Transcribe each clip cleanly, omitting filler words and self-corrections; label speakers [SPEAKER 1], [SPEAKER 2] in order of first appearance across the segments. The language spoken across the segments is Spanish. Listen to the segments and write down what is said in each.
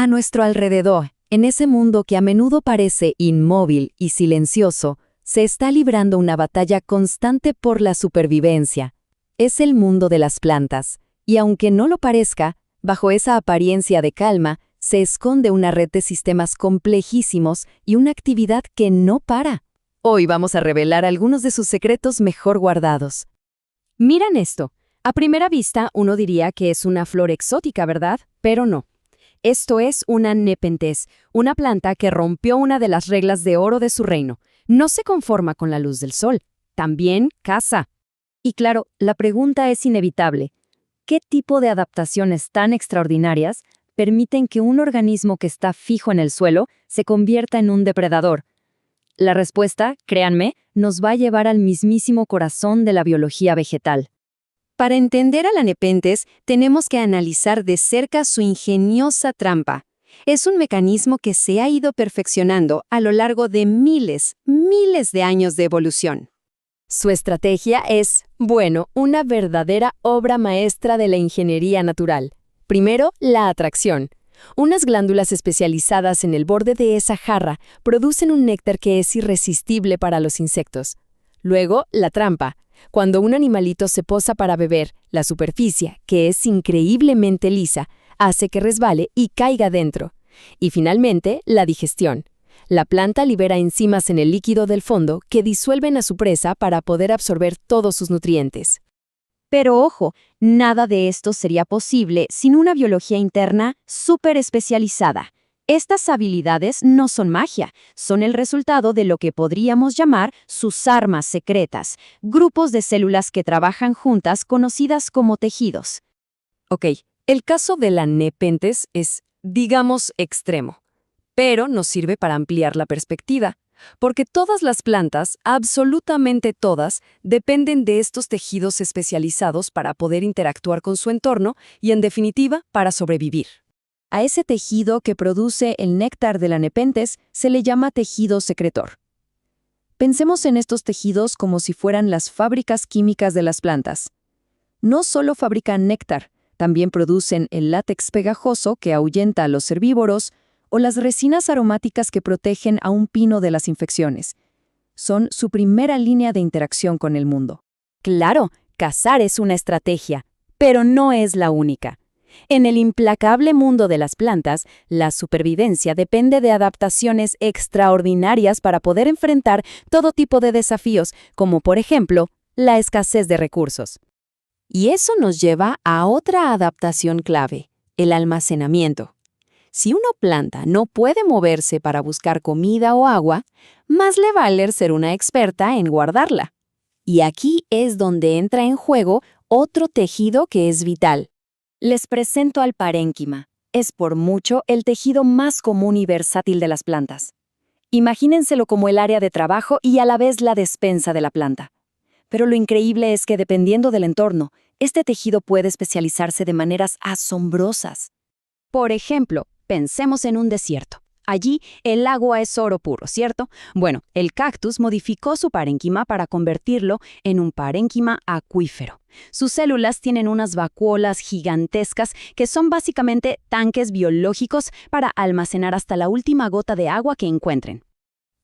[SPEAKER 1] nuestro alrededor, en ese mundo que a menudo parece inmóvil y silencioso, se está librando una batalla constante por la supervivencia. Es el mundo de las plantas, y aunque no lo parezca, bajo esa apariencia de calma, se esconde una red de sistemas complejísimos y una actividad que no para. Hoy vamos a revelar algunos de sus secretos mejor guardados.
[SPEAKER 2] Miren esto. A primera vista, uno diría que es una flor exótica, ¿verdad? Pero no. Esto es una nepenthes, una planta que rompió una de las reglas de oro de su reino. No se conforma con la luz del sol, también caza. Y claro, la pregunta es inevitable. ¿Qué tipo de adaptaciones tan extraordinarias permiten que un organismo que está fijo en el suelo se convierta en un depredador? La respuesta, créanme, nos va a llevar al mismísimo corazón de la biología vegetal. Para entender a la nepenthes, tenemos que analizar de cerca su ingeniosa trampa. Es un mecanismo que se ha ido perfeccionando a lo largo de miles de años de evolución. Su estrategia es, bueno, una verdadera obra maestra de la ingeniería natural. Primero, la atracción. Unas glándulas especializadas en el borde de esa jarra producen un néctar que es irresistible para los insectos. Luego, la trampa. Cuando un animalito se posa para beber, la superficie, que es increíblemente lisa, hace que resbale y caiga dentro. Y finalmente, la digestión. La planta libera enzimas en el líquido del fondo que disuelven a su presa para poder absorber todos sus nutrientes. Pero ojo, nada de esto sería posible sin una biología interna súper especializada. Estas habilidades no son magia, son el resultado de lo que podríamos llamar sus armas secretas, grupos de células que trabajan juntas conocidas como tejidos. Ok, el caso de la nepenthes es, digamos, extremo, pero nos sirve para ampliar la perspectiva, porque todas las plantas, absolutamente todas, dependen de estos tejidos especializados para poder interactuar con su entorno y, en definitiva, para sobrevivir. A ese tejido que produce el néctar de la nepenthes se le llama tejido secretor. Pensemos en estos tejidos como si fueran las fábricas químicas de las plantas. No solo fabrican néctar, también producen el látex pegajoso que ahuyenta a los herbívoros o las resinas aromáticas que protegen a un pino de las infecciones. Son su primera línea de interacción con el mundo. Claro, cazar es una estrategia, pero no es la única. En el implacable mundo de las plantas, la supervivencia depende de adaptaciones extraordinarias para poder enfrentar todo tipo de desafíos, como por ejemplo, la escasez de recursos. Y eso nos lleva a otra adaptación clave, el almacenamiento. Si una planta no puede moverse para buscar comida o agua, más le vale ser una experta en guardarla. Y aquí es donde entra en juego otro tejido que es vital. Les presento al parénquima. Es por mucho el tejido más común y versátil de las plantas. Imagínenselo como el área de trabajo y a la vez la despensa de la planta. Pero lo increíble es que dependiendo del entorno, este tejido puede especializarse de maneras asombrosas. Por ejemplo, pensemos en un desierto. Allí el agua es oro puro, ¿cierto? Bueno, el cactus modificó su parénquima para convertirlo en un parénquima acuífero. Sus células tienen unas vacuolas gigantescas que son básicamente tanques biológicos para almacenar hasta la última gota de agua que encuentren.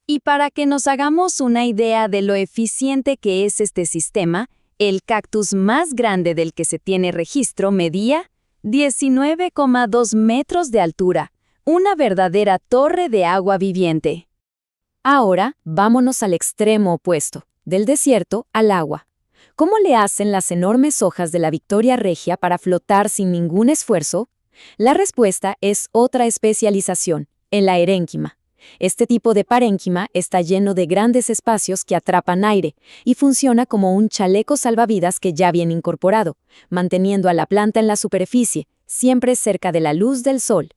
[SPEAKER 2] Y para que nos hagamos una idea de lo eficiente que es este sistema, el cactus más grande del que se tiene registro medía 19,2 metros de altura. Una verdadera torre de agua viviente. Ahora, vámonos al extremo opuesto, del desierto al agua. ¿Cómo le hacen las enormes hojas de la Victoria regia para flotar sin ningún esfuerzo? La respuesta es otra especialización, en la erénquima. Este tipo de parénquima está lleno de grandes espacios que atrapan aire y funciona como un chaleco salvavidas que ya viene incorporado, manteniendo a la planta en la superficie, siempre cerca de la luz del sol.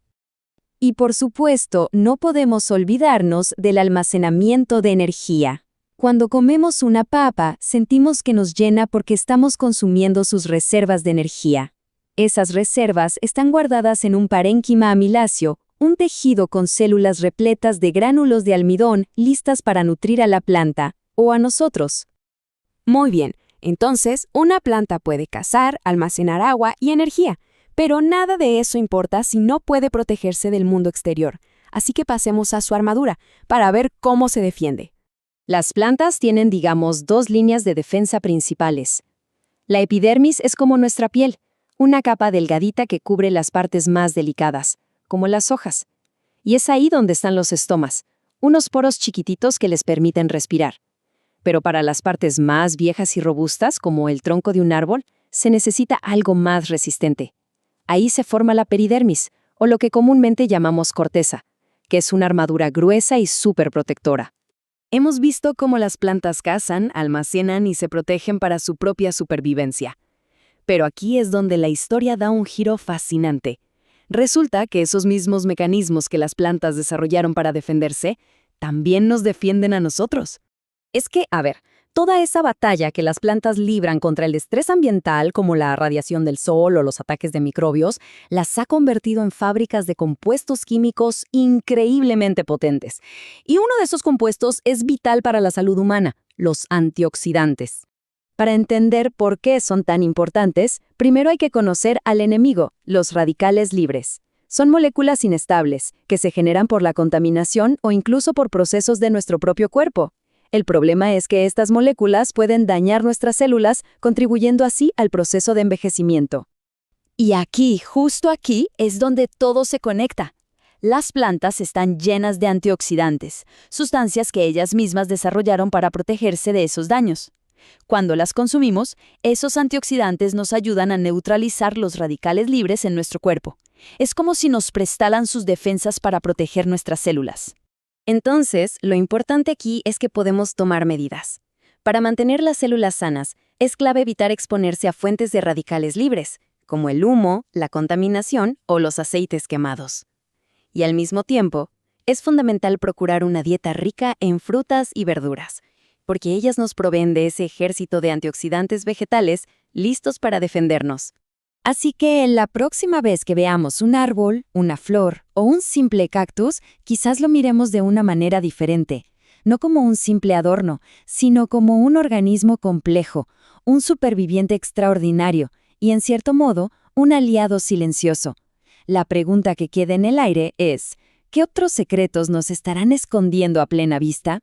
[SPEAKER 2] Y por supuesto, no podemos olvidarnos del almacenamiento de energía. Cuando comemos una papa, sentimos que nos llena porque estamos consumiendo sus reservas de energía. Esas reservas están guardadas en un parénquima amiláceo, un tejido con células repletas de gránulos de almidón listas para nutrir a la planta, o a nosotros. Muy bien, entonces una planta puede cazar, almacenar agua y energía, Pero nada de eso importa si no puede protegerse del mundo exterior. Así que pasemos a su armadura, para ver cómo se defiende. Las plantas tienen, digamos, dos líneas de defensa principales. La epidermis es como nuestra piel, una capa delgadita que cubre las partes más delicadas, como las hojas. Y es ahí donde están los estomas, unos poros chiquititos que les permiten respirar. Pero para las partes más viejas y robustas, como el tronco de un árbol, se necesita algo más resistente. Ahí se forma la peridermis, o lo que comúnmente llamamos corteza, que es una armadura gruesa y súper protectora. Hemos visto cómo las plantas cazan, almacenan y se protegen para su propia supervivencia. Pero aquí es donde la historia da un giro fascinante. Resulta que esos mismos mecanismos que las plantas desarrollaron para defenderse, también nos defienden a nosotros. Es que, toda esa batalla que las plantas libran contra el estrés ambiental, como la radiación del sol o los ataques de microbios, las ha convertido en fábricas de compuestos químicos increíblemente potentes. Y uno de esos compuestos es vital para la salud humana, los antioxidantes. Para entender por qué son tan importantes, primero hay que conocer al enemigo, los radicales libres. Son moléculas inestables, que se generan por la contaminación o incluso por procesos de nuestro propio cuerpo. El problema es que estas moléculas pueden dañar nuestras células, contribuyendo así al proceso de envejecimiento. Y aquí, justo aquí, es donde todo se conecta. Las plantas están llenas de antioxidantes, sustancias que ellas mismas desarrollaron para protegerse de esos daños. Cuando las consumimos, esos antioxidantes nos ayudan a neutralizar los radicales libres en nuestro cuerpo. Es como si nos prestaran sus defensas para proteger nuestras células. Entonces, lo importante aquí es que podemos tomar medidas. Para mantener las células sanas, es clave evitar exponerse a fuentes de radicales libres, como el humo, la contaminación o los aceites quemados. Y al mismo tiempo, es fundamental procurar una dieta rica en frutas y verduras, porque ellas nos proveen de ese ejército de antioxidantes vegetales listos para defendernos. Así que la próxima vez que veamos un árbol, una flor o un simple cactus, quizás lo miremos de una manera diferente, no como un simple adorno, sino como un organismo complejo, un superviviente extraordinario y, en cierto modo, un aliado silencioso. La pregunta que queda en el aire es, ¿qué otros secretos nos estarán escondiendo a plena vista?